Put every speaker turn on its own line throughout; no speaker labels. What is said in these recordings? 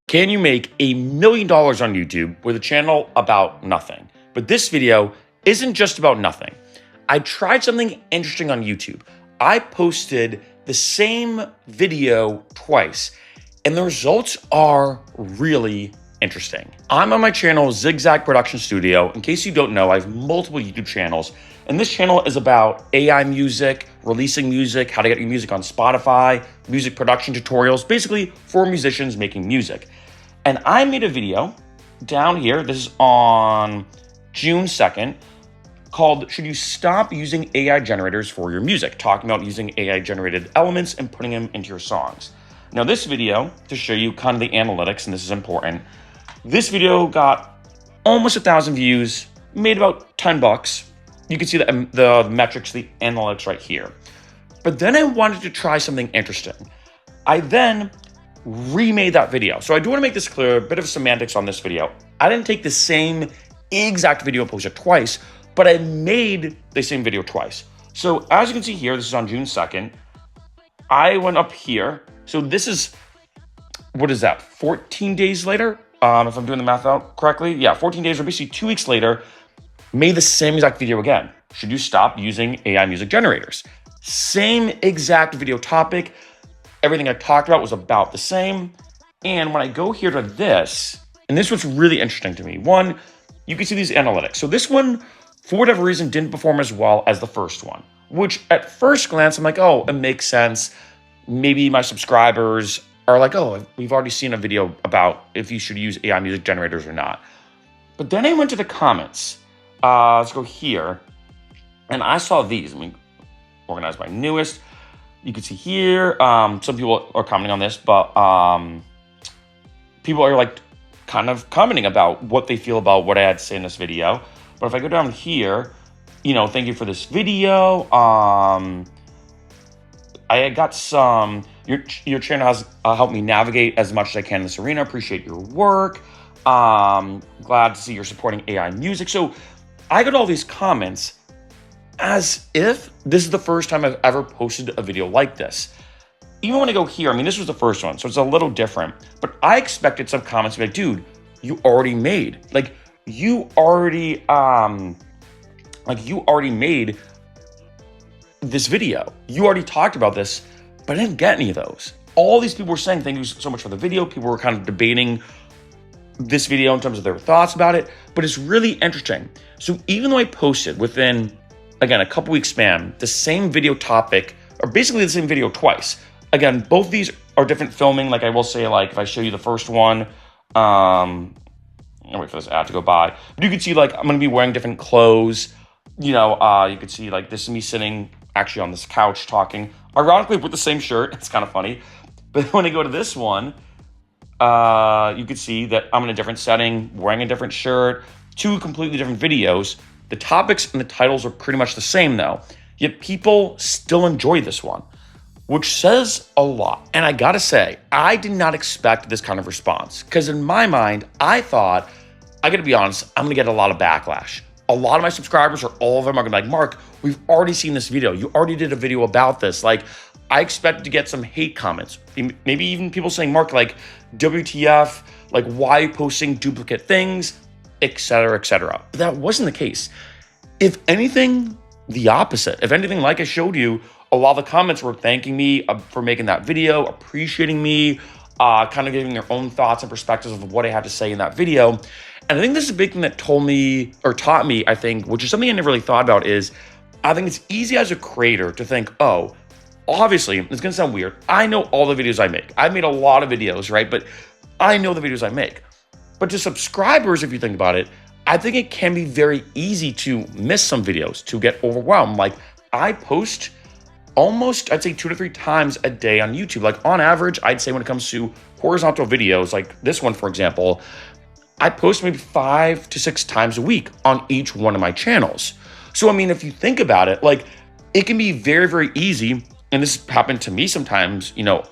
Can you make $1 million on YouTube with a channel about nothing? But this video isn't just about nothing. I tried something interesting on YouTube. I posted the same video twice, and the results are really interesting. I'm on my channel, Zigzag Production Studio. In case you don't know, I have multiple YouTube channels, and this channel is about AI music, releasing music, how to get your music on Spotify, music production tutorials, basically for musicians making music. And I made a video down here, this is on June 2nd, called Should You Stop Using AI Generators for Your Music? Talking about using AI generated elements and putting them into your songs. Now this video, to show you kind of the analytics, and this is important, this video got almost 1,000 views, made about $10. You can see the metrics, the analytics right here. But then I wanted to try something interesting. I then remade that video. So I do want to make this clear, a bit of semantics on this video. I didn't take the same exact video and post it twice, but I made the same video twice. So as you can see here, this is on June 2nd. I went up here. So this is, what is that, 14 days later? If I'm doing the math out correctly. Yeah, 14 days or basically 2 weeks later, made the same exact video again. Should you stop using AI music generators? Same exact video topic. Everything I talked about was about the same. And when I go here to this, and this was really interesting to me. One, you can see these analytics. So this one, for whatever reason, didn't perform as well as the first one, which at first glance, I'm like, oh, it makes sense. Maybe my subscribers are like, oh, we've already seen a video about if you should use AI music generators or not. But then I went to the comments. Let's go here. And I saw these. Let me organize my newest. You can see here, some people are commenting on this, but people are like kind of commenting about what they feel about what I had to say in this video. But if I go down here, you know, thank you for this video. I got some, your channel has helped me navigate as much as I can in this arena. Appreciate your work. Glad to see you're supporting AI music. So I got all these comments as if this is the first time I've ever posted a video like this. Even when I go here, I mean, this was the first one, so it's a little different, but I expected some comments to be like, dude, you already made, like, you already made this video. You already talked about this, but I didn't get any of those. All these people were saying, thank you so much for the video. People were kind of debating this video in terms of their thoughts about it, but it's really interesting. So even though I posted within, again, a couple weeks span, the same video topic, or basically the same video twice. Again, both these are different filming. Like I will say, like if I show you the first one, I'll wait for this ad to go by. But you can see like I'm gonna be wearing different clothes. You know, you can see like this is me sitting actually on this couch talking, ironically with the same shirt. It's kind of funny. But when I go to this one, you can see that I'm in a different setting, wearing a different shirt, two completely different videos. The topics and the titles are pretty much the same though, yet people still enjoy this one, which says a lot. And I gotta say, I did not expect this kind of response, because in my mind, I thought, I gotta be honest, I'm gonna get a lot of backlash. A lot of my subscribers, or all of them, are gonna be like, Mark, we've already seen this video. You already did a video about this. Like, I expected to get some hate comments. Maybe even people saying, Mark, like, WTF, like, why are you posting duplicate things, etc., etc. But that wasn't the case. If anything, the opposite. If anything, like I showed you, a lot of the comments were thanking me for making that video, appreciating me, kind of giving their own thoughts and perspectives of what I had to say in that video. And I think this is a big thing that taught me, I think, which is something I never really thought about, is I think it's easy as a creator to think, oh, obviously, it's gonna sound weird. I know all the videos I make. I've made a lot of videos, right? But I know the videos I make. But to subscribers, if you think about it, I think it can be very easy to miss some videos, to get overwhelmed. Like, I post almost, I'd say 2 to 3 times a day on YouTube. Like on average, I'd say when it comes to horizontal videos, like this one, for example, I post maybe 5 to 6 times a week on each one of my channels. So, I mean, if you think about it, like it can be very, very easy. And this happened to me sometimes, you know,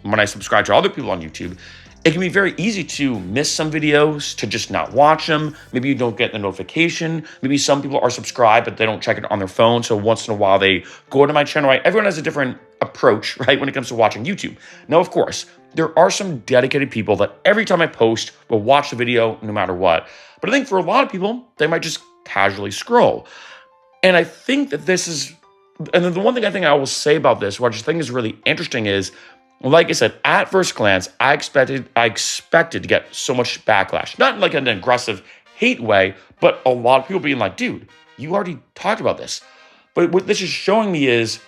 when I subscribe to other people on YouTube, it can be very easy to miss some videos, to just not watch them. Maybe you don't get the notification. Maybe some people are subscribed, but they don't check it on their phone. So once in a while, they go to my channel, right? Everyone has a different approach, right? When it comes to watching YouTube. Now, of course, there are some dedicated people that every time I post will watch the video no matter what. But I think for a lot of people, they might just casually scroll. And I think that this is, and then the one thing I think I will say about this, what I just think is really interesting is, like I said, at first glance, I expected to get so much backlash. Not like an aggressive hate way, but a lot of people being like, dude, you already talked about this. But what this is showing me is,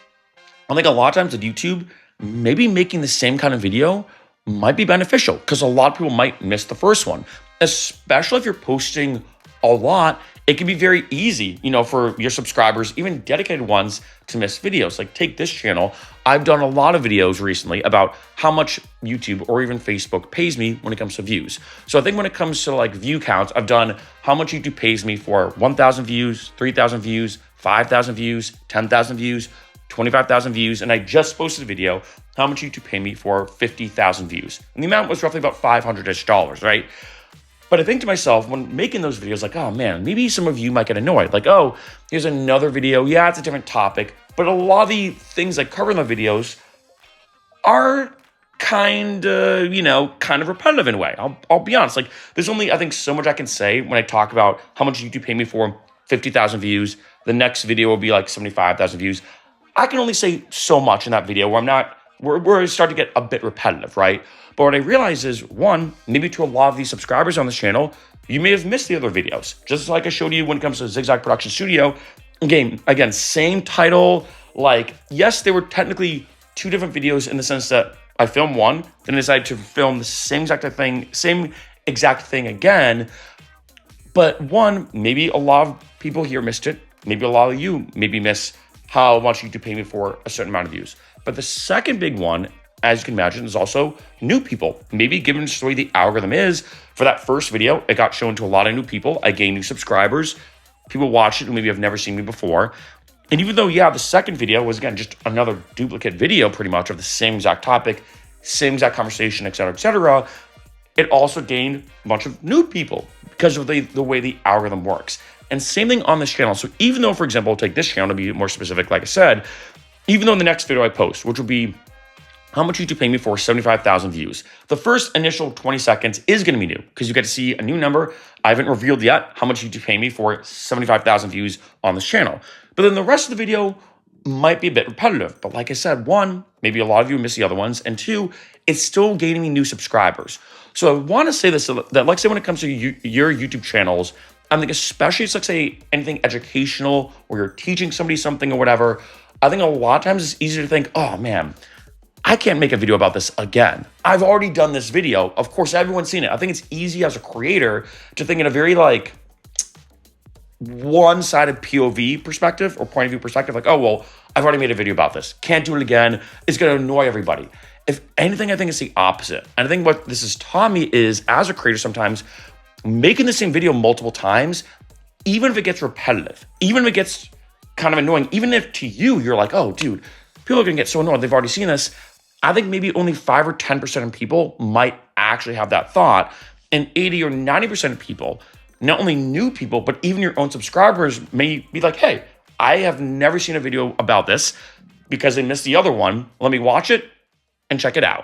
I think a lot of times with YouTube, maybe making the same kind of video might be beneficial because a lot of people might miss the first one, especially if you're posting a lot. It can be very easy, for your subscribers, even dedicated ones, to miss videos. Like take this channel. I've done a lot of videos recently about how much YouTube or even Facebook pays me when it comes to views. So I think when it comes to like view counts, I've done how much YouTube pays me for 1,000 views, 3,000 views, 5,000 views, 10,000 views, 25,000 views, and I just posted a video how much YouTube paid me for 50,000 views. And the amount was roughly about $500-ish, right? But I think to myself, when making those videos, like, oh man, maybe some of you might get annoyed. Like, oh, here's another video. Yeah, it's a different topic. But a lot of the things I cover in the videos are kind of repetitive in a way. I'll be honest. Like, there's only, I think, so much I can say when I talk about how much YouTube paid me for 50,000 views. The next video will be like 75,000 views. I can only say so much in that video where I start to get a bit repetitive, right? But what I realize is, one, maybe to a lot of these subscribers on this channel, you may have missed the other videos. Just like I showed you when it comes to Zigzag Production Studio. Again, same title. Like, yes, they were technically two different videos in the sense that I filmed one, then I decided to film the same exact thing again. But one, maybe a lot of people here missed it. Maybe a lot of you maybe miss how much YouTube pay me for a certain amount of views. But the second big one, as you can imagine, is also new people. Maybe given just the way the algorithm is, for that first video, it got shown to a lot of new people. I gained new subscribers. People watched it who maybe have never seen me before. And even though, the second video was, again, just another duplicate video pretty much of the same exact topic, same exact conversation, et cetera, it also gained a bunch of new people because of the way the algorithm works. And same thing on this channel. So even though, for example, take this channel to be more specific, like I said, even though the next video I post, which will be how much YouTube pay me for 75,000 views, the first initial 20 seconds is going to be new because you get to see a new number. I haven't revealed yet how much YouTube pay me for 75,000 views on this channel. But then the rest of the video might be a bit repetitive. But like I said, one, maybe a lot of you miss the other ones. And two, it's still gaining me new subscribers. So I want to say this, that like say when it comes to your YouTube channels, I think especially if, like say, anything educational or you're teaching somebody something or whatever, I think a lot of times it's easier to think, oh man, I can't make a video about this again. I've already done this video. Of course, everyone's seen it. I think it's easy as a creator to think in a very like one-sided POV perspective or point of view perspective. Like, oh, well, I've already made a video about this. Can't do it again. It's going to annoy everybody. If anything, I think it's the opposite. And I think what this has taught me is, as a creator, sometimes making the same video multiple times, even if it gets repetitive, even if it gets kind of annoying, even if to you, you're like, oh, dude, people are going to get so annoyed. They've already seen this. I think maybe only 5 or 10% of people might actually have that thought. And 80 or 90% of people, not only new people, but even your own subscribers may be like, hey, I have never seen a video about this because they missed the other one. Let me watch it and check it out.